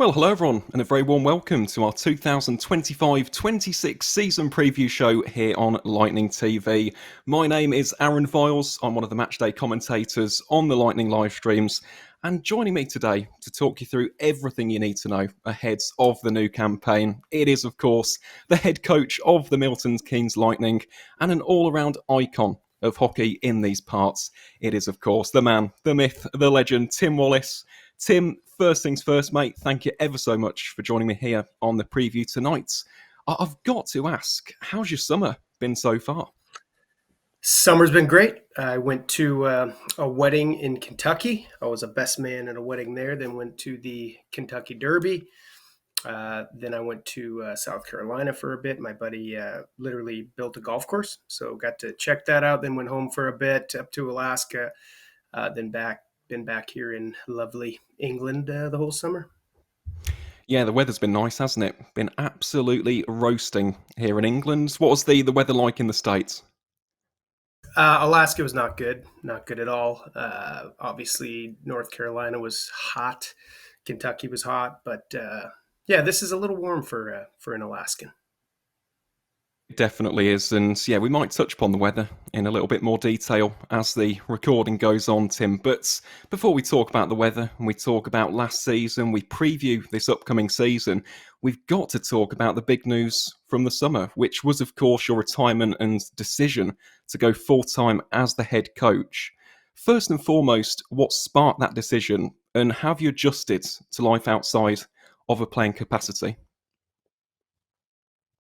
Well, hello everyone, and a very warm welcome to our 2025-26 season preview show here on Lightning TV. My name is Aaron Viles. I'm one of the matchday commentators on the Lightning live streams, and joining me today to talk you through everything you need to know ahead of the new campaign, it is, of course, the head coach of the Milton Keynes Lightning and an all-around icon of hockey in these parts. It is, of course, the man, the myth, the legend, Tim Wallace. Tim, first things first, mate, thank you ever so much for joining me here on the preview tonight. I've got to ask, how's your summer been so far? Summer's been great. I went to a wedding in Kentucky. I was a best man at a wedding there, then went to the Kentucky Derby. Then I went to South Carolina for a bit. My buddy literally built a golf course, so got to check that out. Then went home for a bit up to Alaska, then been back here in lovely England the whole summer. Yeah, the weather's been nice, hasn't it? Been absolutely roasting here in England. What was the weather like in the States? Alaska was not good at all. Obviously, North Carolina was hot. Kentucky was hot, but yeah, this is a little warm for an Alaskan. It definitely is, and yeah, we might touch upon the weather in a little bit more detail as the recording goes on, Tim. But before we talk about the weather and we talk about last season, we preview this upcoming season, we've got to talk about the big news from the summer, which was, of course, your retirement and decision to go full-time as the head coach. First and foremost, what sparked that decision, and have you adjusted to life outside of a playing capacity?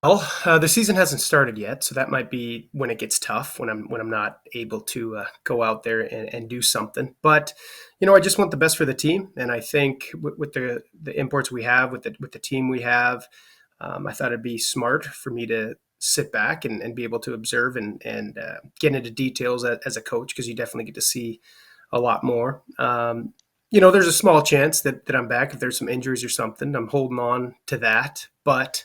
Well, the season hasn't started yet, so that might be when it gets tough, when I'm not able to go out there and do something. But I just want the best for the team, and I think with the imports we have, with the team we have, I thought it'd be smart for me to sit back and be able to observe and get into details as a coach, because you definitely get to see a lot more. There's a small chance that I'm back if there's some injuries or something. I'm holding on to that, but.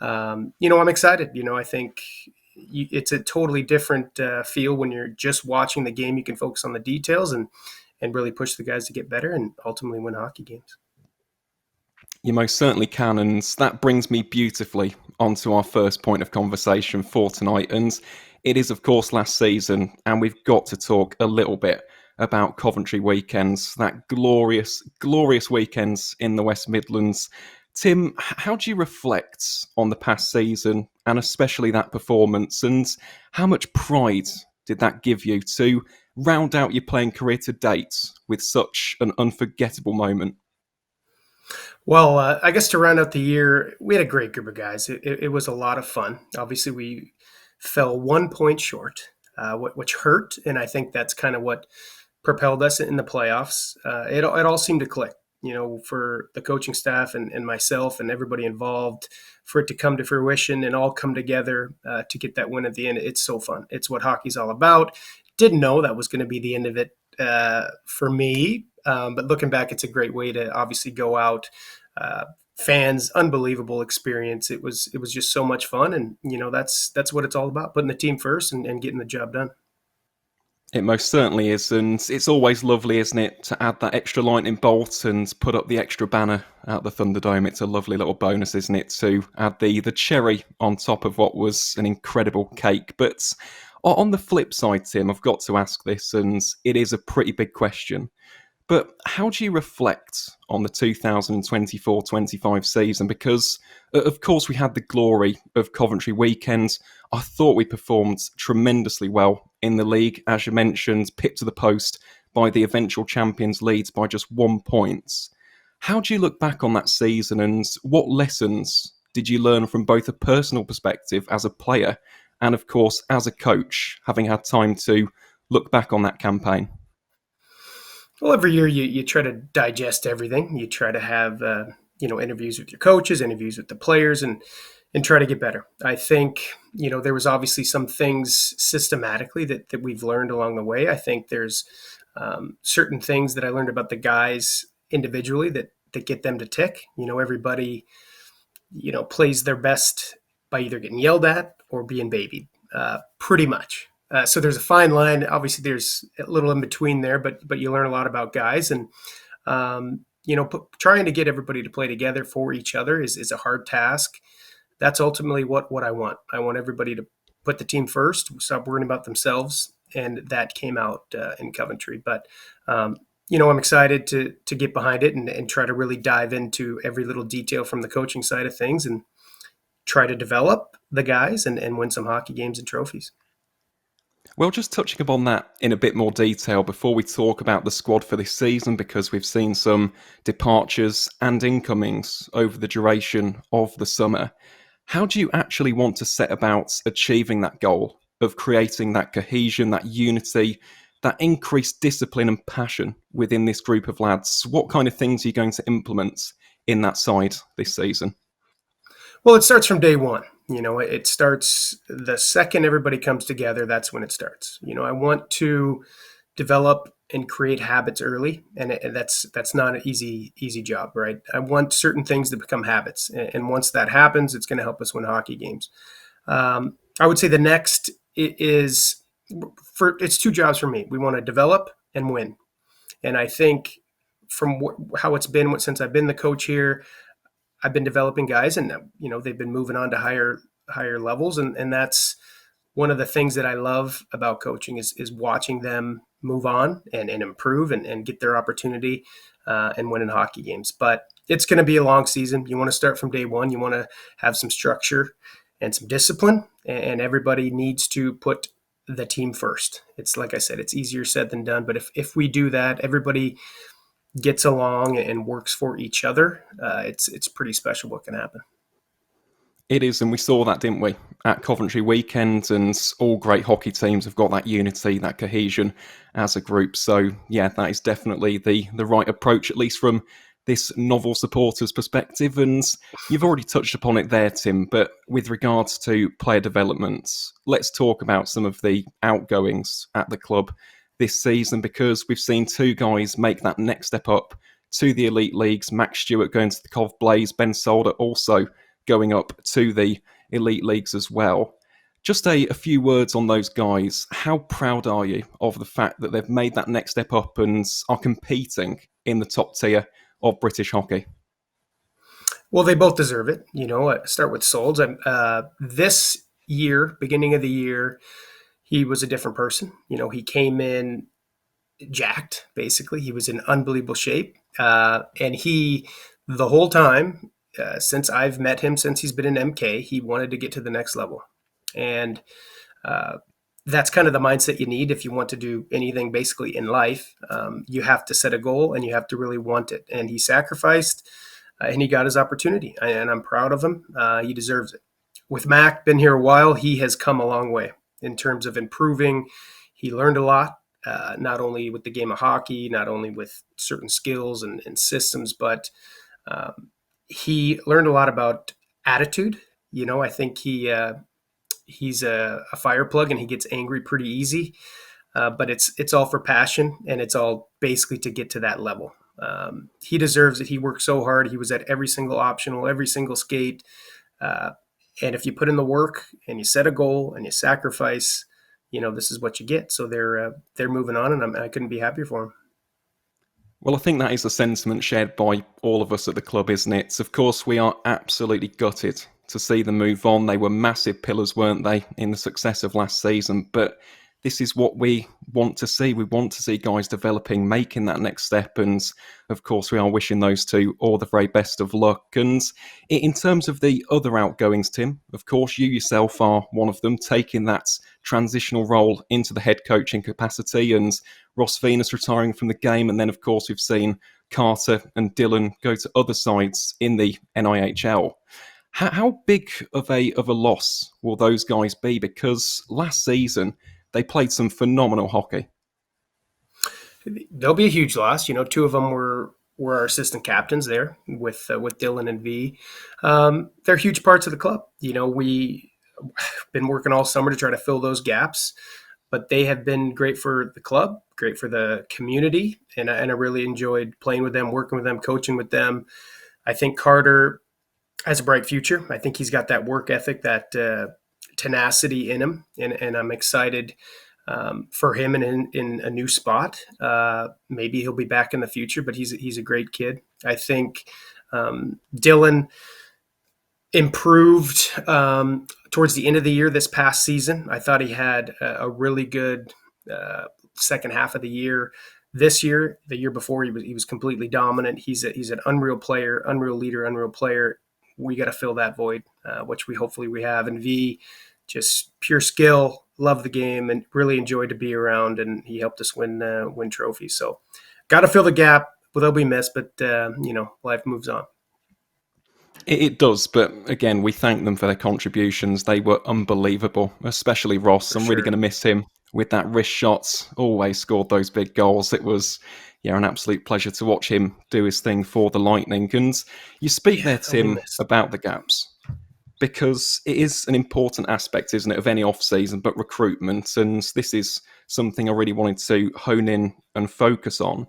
I'm excited. I think it's a totally different feel when you're just watching the game. You can focus on the details and really push the guys to get better and ultimately win hockey games. You most certainly can, and that brings me beautifully onto our first point of conversation for tonight. And it is, of course, last season, and we've got to talk a little bit about Coventry weekends, that glorious, glorious weekends in the West Midlands. Tim, how do you reflect on the past season and especially that performance, and how much pride did that give you to round out your playing career to date with such an unforgettable moment? Well, I guess to round out the year, we had a great group of guys. It was a lot of fun. Obviously, we fell 1 point short, which hurt, and I think that's kind of what propelled us in the playoffs. It all seemed to click. For the coaching staff and myself and everybody involved, for it to come to fruition and all come together to get that win at the end. It's so fun. It's what hockey's all about. Didn't know that was going to be the end of it for me. But looking back, it's a great way to obviously go out. Fans, unbelievable experience. It was just so much fun. And, that's what it's all about, putting the team first and getting the job done. It most certainly is, and it's always lovely, isn't it, to add that extra lightning bolt and put up the extra banner at the Thunderdome. It's a lovely little bonus, isn't it, to add the cherry on top of what was an incredible cake. But on the flip side, Tim, I've got to ask this, and it is a pretty big question. But how do you reflect on the 2024-25 season? Because, of course, we had the glory of Coventry weekends. I thought we performed tremendously well in the league, as you mentioned, pipped to the post by the eventual champions Leeds by just 1 point. How do you look back on that season, and what lessons did you learn from both a personal perspective as a player and, of course, as a coach, having had time to look back on that campaign? Well, every year you try to digest everything. You try to have interviews with your coaches, interviews with the players, and try to get better. I think there was obviously some things systematically that we've learned along the way. I think there's certain things that I learned about the guys individually that get them to tick. Everybody plays their best by either getting yelled at or being babied, pretty much. So there's a fine line. Obviously, there's a little in between there, but you learn a lot about guys. And trying to get everybody to play together for each other is a hard task. That's ultimately what I want. I want everybody to put the team first, stop worrying about themselves, and that came out in Coventry. But I'm excited to get behind it and try to really dive into every little detail from the coaching side of things and try to develop the guys and win some hockey games and trophies. Well, just touching upon that in a bit more detail before we talk about the squad for this season, because we've seen some departures and incomings over the duration of the summer. How do you actually want to set about achieving that goal of creating that cohesion, that unity, that increased discipline and passion within this group of lads? What kind of things are you going to implement in that side this season? Well, it starts from day one. It starts the second everybody comes together. That's when it starts. I want to develop and create habits early, and that's not an easy job, right? I want certain things to become habits, and once that happens, it's going to help us win hockey games. I would say the next is it's two jobs for me. We want to develop and win, and I think from how it's been since I've been the coach here, I've been developing guys, and they've been moving on to higher levels, and that's one of the things that I love about coaching is watching them move on and improve and get their opportunity and win in hockey games. But it's going to be a long season. You want to start from day one. You want to have some structure and some discipline, and everybody needs to put the team first. It's like I said, it's easier said than done. But if we do that, everybody gets along and works for each other, it's pretty special what can happen. It is, and we saw that, didn't we, at Coventry Weekend, and all great hockey teams have got that unity, that cohesion as a group. So, yeah, that is definitely the right approach, at least from this novel supporters perspective. And you've already touched upon it there, Tim, but with regards to player development, let's talk about some of the outgoings at the club this season, because we've seen two guys make that next step up to the elite leagues. Max Stewart going to the Cov Blaze, Ben Solder also going up to the elite leagues as well. Just a few words on those guys. How proud are you of the fact that they've made that next step up and are competing in the top tier of British hockey? Well, they both deserve it. I start with Solds. This year, beginning of the year, he was a different person. He came in jacked, basically. He was in unbelievable shape. And the whole time, since I've met him, since he's been in MK, he wanted to get to the next level. And that's kind of the mindset you need if you want to do anything basically in life. You have to set a goal and you have to really want it. And he sacrificed and he got his opportunity. And I'm proud of him. He deserves it. With Mac, been here a while, he has come a long way in terms of improving. He learned a lot, not only with the game of hockey, not only with certain skills and systems, but he learned a lot about attitude. I think he's a fire plug and he gets angry pretty easy. But it's all for passion and it's all basically to get to that level. He deserves it. He worked so hard. He was at every single optional, every single skate. And if you put in the work and you set a goal and you sacrifice, this is what you get. So they're moving on, and I couldn't be happier for them. Well, I think that is a sentiment shared by all of us at the club, isn't it? Of course, we are absolutely gutted to see them move on. They were massive pillars, weren't they, in the success of last season? But this is what we want to see. We want to see guys developing, making that next step. And of course, we are wishing those two all the very best of luck. And in terms of the other outgoings, Tim, of course, you yourself are one of them, taking that transitional role into the head coaching capacity, and Ross Venus retiring from the game. And then, of course, we've seen Carter and Dylan go to other sides in the NIHL. How big of a loss will those guys be? Because last season, they played some phenomenal hockey. They'll be a huge loss. Two of them were our assistant captains there with Dylan and V. They're huge parts of the club. We've been working all summer to try to fill those gaps, but they have been great for the club, great for the community, and I really enjoyed playing with them, working with them, coaching with them. I think Carter has a bright future. I think he's got that work ethic, that tenacity in him, and I'm excited for him in a new spot. Maybe he'll be back in the future, but he's a great kid. I think Dylan improved towards the end of the year this past season. I thought he had a really good second half of the year. This year, the year before, he was completely dominant. He's an unreal player, unreal leader, unreal player. We got to fill that void, which hopefully we have. And V, just pure skill, love the game, and really enjoyed to be around. And he helped us win trophies. So, got to fill the gap. Well, they'll be missed, but life moves on. It does, but again, we thank them for their contributions. They were unbelievable, especially Ross. For I'm really sure. going to miss him with that wrist shots. Always scored those big goals. It was, an absolute pleasure to watch him do his thing for the Lightning. And you speak Yeah, there, they'll be Tim, missed. about the gaps because it is an important aspect, isn't it, of any off season, but recruitment. And this is something I really wanted to hone in and focus on.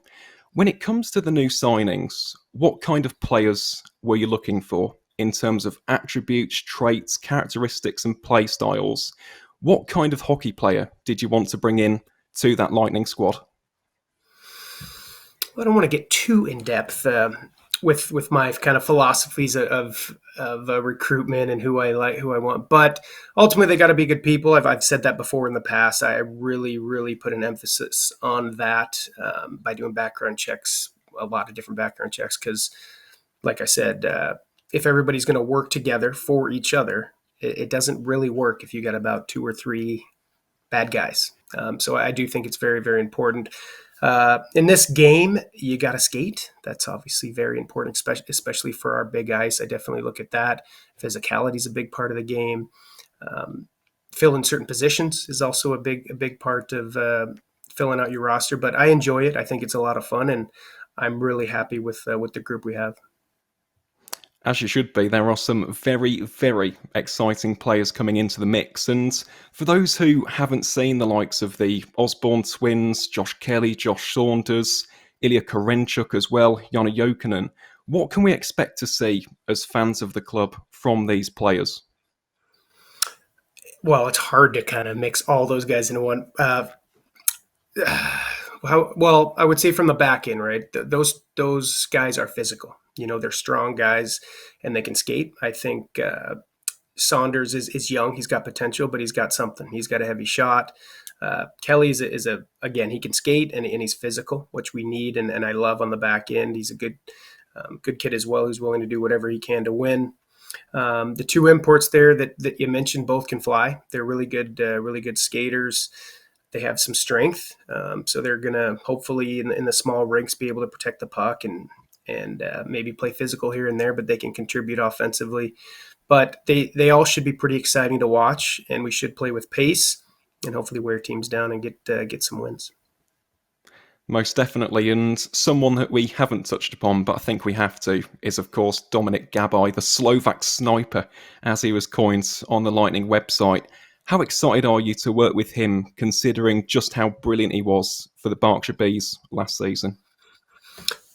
When it comes to the new signings, what kind of players were you looking for in terms of attributes, traits, characteristics, and play styles? What kind of hockey player did you want to bring in to that Lightning squad? I don't want to get too in depth with my kind of philosophies of recruitment and who I like, who I want. But ultimately, they got to be good people. I've said that before in the past. I really, really put an emphasis on that by doing background checks, a lot of different background checks, because, like I said, if everybody's going to work together for each other, it doesn't really work if you got about two or three bad guys. So I do think it's very, very important. In this game, you got to skate. That's obviously very important, especially for our big guys. I definitely look at that. Physicality is a big part of the game. Fill in certain positions is also a big part of filling out your roster. But I enjoy it. I think it's a lot of fun, and I'm really happy with the group we have. As you should be, there are some very, very exciting players coming into the mix. And for those who haven't seen the likes of the Osborne twins, Josh Kelly, Josh Saunders, Ilya Karenchuk as well, Jana Jokinen, what can we expect to see as fans of the club from these players? Well, it's hard to kind of mix all those guys into one. Well, I would say from the back end, right? Those guys are physical. They're strong guys, and they can skate. I think Saunders is young. He's got potential, but he's got something. He's got a heavy shot. Kelly is again, he can skate and he's physical, which we need, and I love on the back end. He's a good kid as well, who's willing to do whatever he can to win. The two imports there that you mentioned both can fly. They're really good skaters. They have some strength, so they're gonna hopefully in the small rinks be able to protect the puck and maybe play physical here and there, but they can contribute offensively. But they all should be pretty exciting to watch, and we should play with pace and hopefully wear teams down and get some wins. Most definitely, and someone that we haven't touched upon, but I think we have to, is of course Dominic Gabriel, the Slovak sniper, as he was coined on the Lightning website. How excited are you to work with him, considering just how brilliant he was for the Berkshire Bees last season?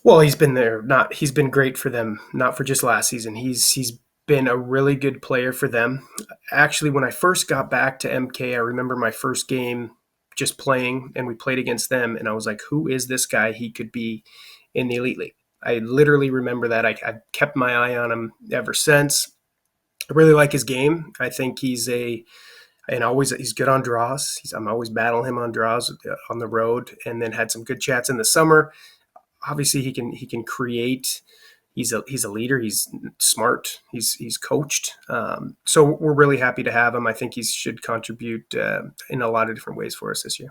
Well, he's been there. Not he's been great for them. Not for just last season. He's been a really good player for them. Actually, when I first got back to MK, I remember my first game just playing, and we played against them, and I was like, "Who is this guy? He could be in the elite league." I literally remember that. I've kept my eye on him ever since. I really like his game. I think he's good on draws. I'm always battling him on draws on the road, and then had some good chats in the summer. Obviously, he can create. He's a leader. He's smart. He's coached. So we're really happy to have him. I think he should contribute in a lot of different ways for us this year.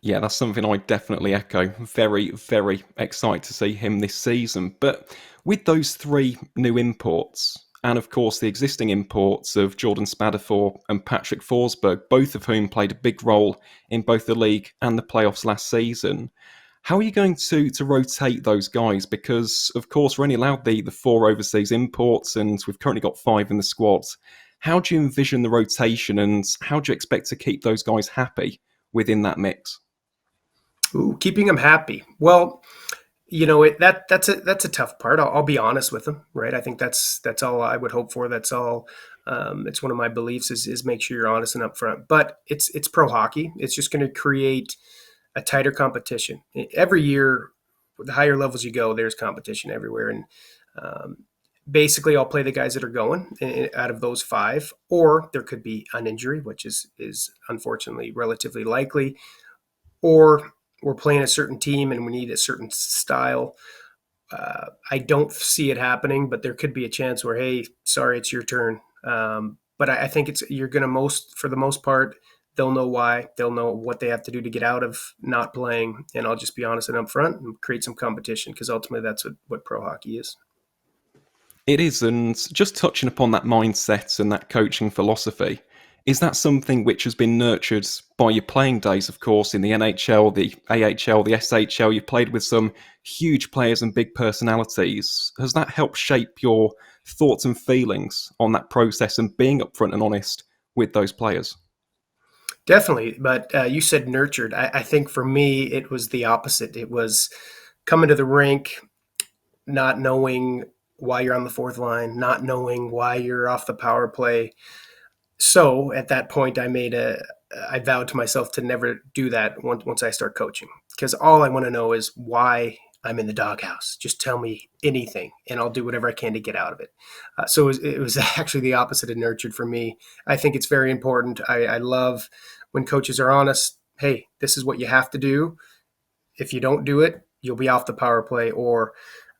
Yeah, that's something I definitely echo. Very, very excited to see him this season. But with those three new imports, and of course the existing imports of Jordan Spadafor and Patrick Forsberg, both of whom played a big role in both the league and the playoffs last season, how are you going to rotate those guys? Because, of course, we're only allowed the four overseas imports, and we've currently got five in the squad. How do you envision the rotation, and how do you expect to keep those guys happy within that mix? Ooh, keeping him happy. Well, That's a tough part. I'll be honest with them, right? I think that's all I would hope for. That's all. It's one of my beliefs is make sure you're honest and upfront. But it's pro hockey. It's just going to create a tighter competition every year. The higher levels you go, there's competition everywhere, and um, basically, I'll play the guys that are going out of those five, or there could be an injury, which is unfortunately relatively likely, or we're playing a certain team and we need a certain style. I don't see it happening, but there could be a chance where, hey, sorry, it's your turn. But I think you're going to for the most part, they'll know why. They'll know what they have to do to get out of not playing. And I'll just be honest and upfront and create some competition because ultimately that's what pro hockey is. It is, and just touching upon that mindset and that coaching philosophy, is that something which has been nurtured by your playing days, of course, in the NHL, the AHL, the SHL? You played with some huge players and big personalities. Has that helped shape your thoughts and feelings on that process and being upfront and honest with those players? Definitely. But you said nurtured. I think for me, it was the opposite. It was coming to the rink, not knowing why you're on the fourth line, not knowing why you're off the power play. So at that point, I vowed to myself to never do that once I start coaching, because all I want to know is why I'm in the doghouse. Just tell me anything, and I'll do whatever I can to get out of it. So it was actually the opposite of nurtured for me. I think it's very important. I love when coaches are honest. Hey, this is what you have to do. If you don't do it, you'll be off the power play, or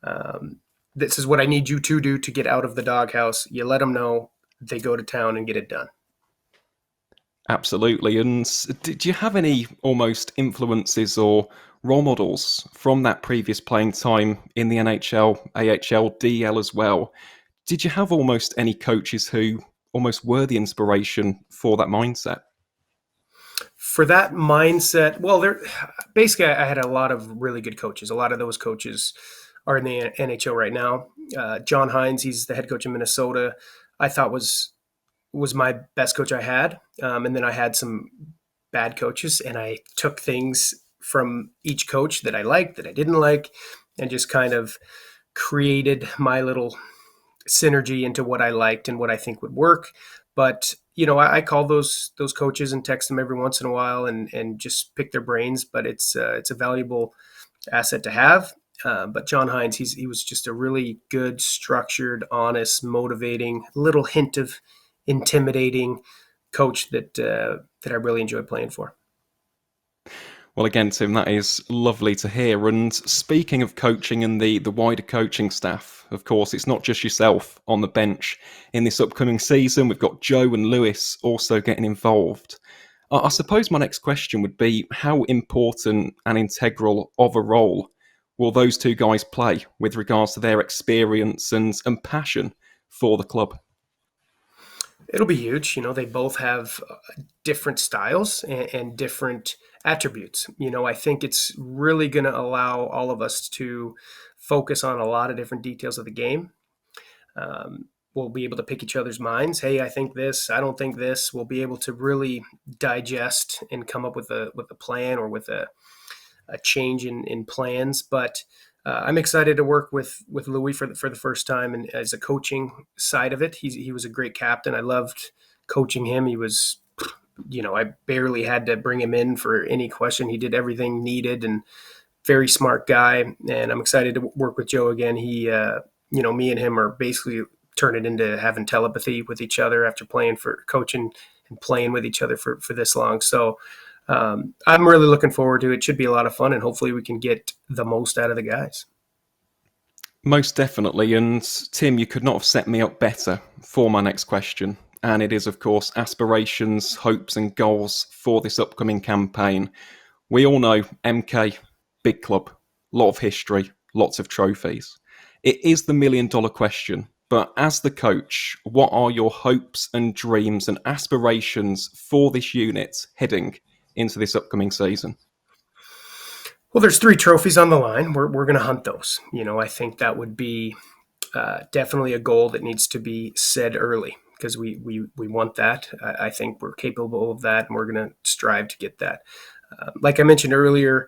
um, this is what I need you to do to get out of the doghouse. You let them know, they go to town and get it done. Absolutely. And did you have any almost influences or role models from that previous playing time in the NHL, AHL, DL as well? Did you have almost any coaches who almost were the inspiration for that mindset? For that mindset, well, there basically I had a lot of really good coaches. A lot of those coaches are in the NHL right now. John Hines, he's the head coach in Minnesota. I thought was my best coach I had, and then I had some bad coaches, and I took things from each coach that I liked, that I didn't like, and just kind of created my little synergy into what I liked and what I think would work. But I call those coaches and text them every once in a while and just pick their brains. But it's a valuable asset to have. But John Hines, he was just a really good, structured, honest, motivating, little hint of intimidating coach that I really enjoyed playing for. Well, again, Tim, that is lovely to hear. And speaking of coaching and the wider coaching staff, of course, it's not just yourself on the bench. In this upcoming season, we've got Joe and Lewis also getting involved. I suppose my next question would be, how important and integral of a role will those two guys play with regards to their experience and passion for the club? It'll be huge. They both have different styles and different attributes. I think it's really going to allow all of us to focus on a lot of different details of the game. We'll be able to pick each other's minds. Hey, I think this. I don't think this. We'll be able to really digest and come up with a plan or with a change in plans. But I'm excited to work with Louis for the first time, and as a coaching side of it, he was a great captain. I loved coaching him. He was, I barely had to bring him in for any question. He did everything needed, and very smart guy. And I'm excited to work with Joe again. Me and him are basically turning into having telepathy with each other after playing for coaching and playing with each other for this long. So I'm really looking forward to it. It should be a lot of fun, and hopefully we can get the most out of the guys. Most definitely. And Tim, you could not have set me up better for my next question. And it is, of course, aspirations, hopes, and goals for this upcoming campaign. We all know MK, big club, lot of history, lots of trophies. It is the $1 million question. But as the coach, what are your hopes and dreams and aspirations for this unit heading into this upcoming season? Well, there's 3 trophies on the line. We're going to hunt those. I think that would be definitely a goal that needs to be said early, because we want that. I think we're capable of that, and we're going to strive to get that. Like I mentioned earlier,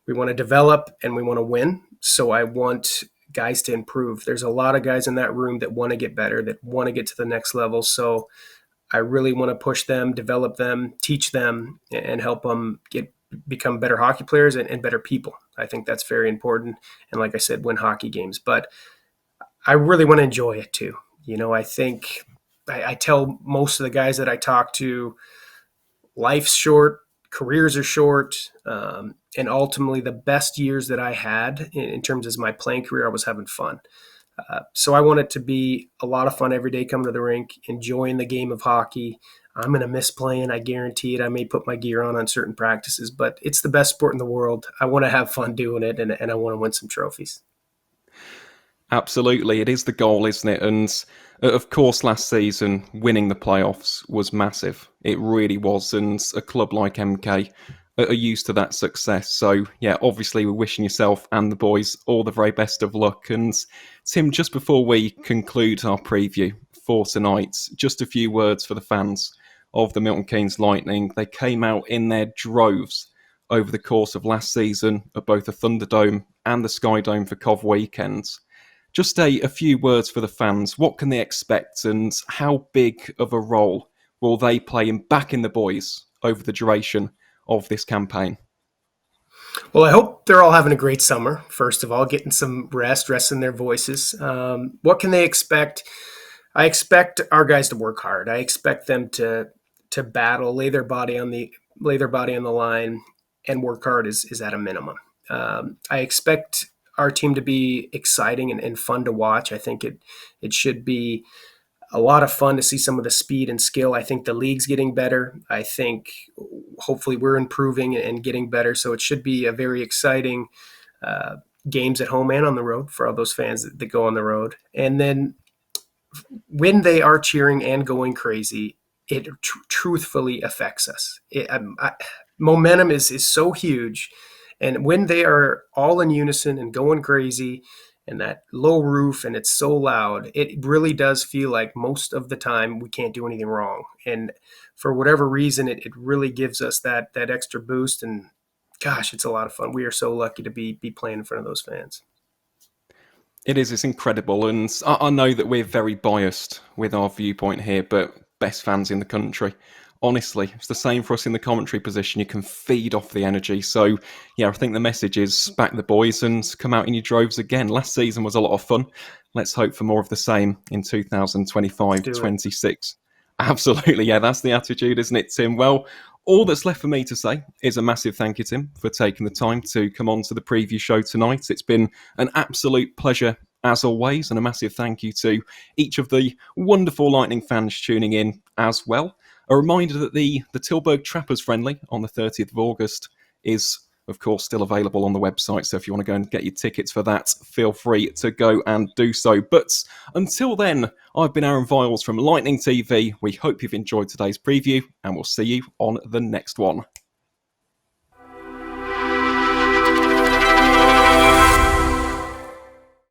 We want to develop and we want to win. So I want guys to improve. There's a lot of guys in that room that want to get better, that want to get to the next level. So I really want to push them, develop them, teach them, and help them become better hockey players and better people. I think that's very important. And like I said, win hockey games. But I really want to enjoy it too. I think I tell most of the guys that I talk to, life's short, careers are short, and ultimately the best years that I had in terms of my playing career, I was having fun. So I want it to be a lot of fun every day coming to the rink, enjoying the game of hockey. I'm going to miss playing. I guarantee it. I may put my gear on certain practices, but it's the best sport in the world. I want to have fun doing it, and I want to win some trophies. Absolutely, it is the goal, isn't it? And of course, last season, winning the playoffs was massive. It really was. And a club like MK are used to that success. So, yeah, obviously, we're wishing yourself and the boys all the very best of luck. And Tim, just before we conclude our preview for tonight, just a few words for the fans of the Milton Keynes Lightning. They came out in their droves over the course of last season at both the Thunderdome and the Sky Dome for Cov weekends. Just a few words for the fans. What can they expect, and how big of a role will they play in backing the boys over the duration of this campaign? Well, I hope they're all having a great summer, first of all, getting some rest, resting their voices. What can they expect? I expect our guys to work hard. I expect them to battle, lay their body on the line, and work hard is at a minimum. I expect our team to be exciting and fun to watch. I think it should be a lot of fun to see some of the speed and skill. I think the league's getting better. I think hopefully we're improving and getting better. So it should be a very exciting games at home and on the road for all those fans that go on the road. And then when they are cheering and going crazy, it truthfully affects us. Momentum is so huge. And when they are all in unison and going crazy and that low roof and it's so loud, it really does feel like most of the time we can't do anything wrong. And for whatever reason, it really gives us that extra boost. And gosh, it's a lot of fun. We are so lucky to be playing in front of those fans. It is, it's incredible. And I know that we're very biased with our viewpoint here, but best fans in the country. Honestly, it's the same for us in the commentary position. You can feed off the energy. So, yeah, I think the message is back the boys and come out in your droves again. Last season was a lot of fun. Let's hope for more of the same in 2025-26. Absolutely, yeah, that's the attitude, isn't it, Tim? Well, all that's left for me to say is a massive thank you, Tim, for taking the time to come on to the preview show tonight. It's been an absolute pleasure as always, and a massive thank you to each of the wonderful Lightning fans tuning in as well. A reminder that the Tilburg Trappers friendly on the 30th of August is, of course, still available on the website. So if you want to go and get your tickets for that, feel free to go and do so. But until then, I've been Aaron Viles from Lightning TV. We hope you've enjoyed today's preview, and we'll see you on the next one.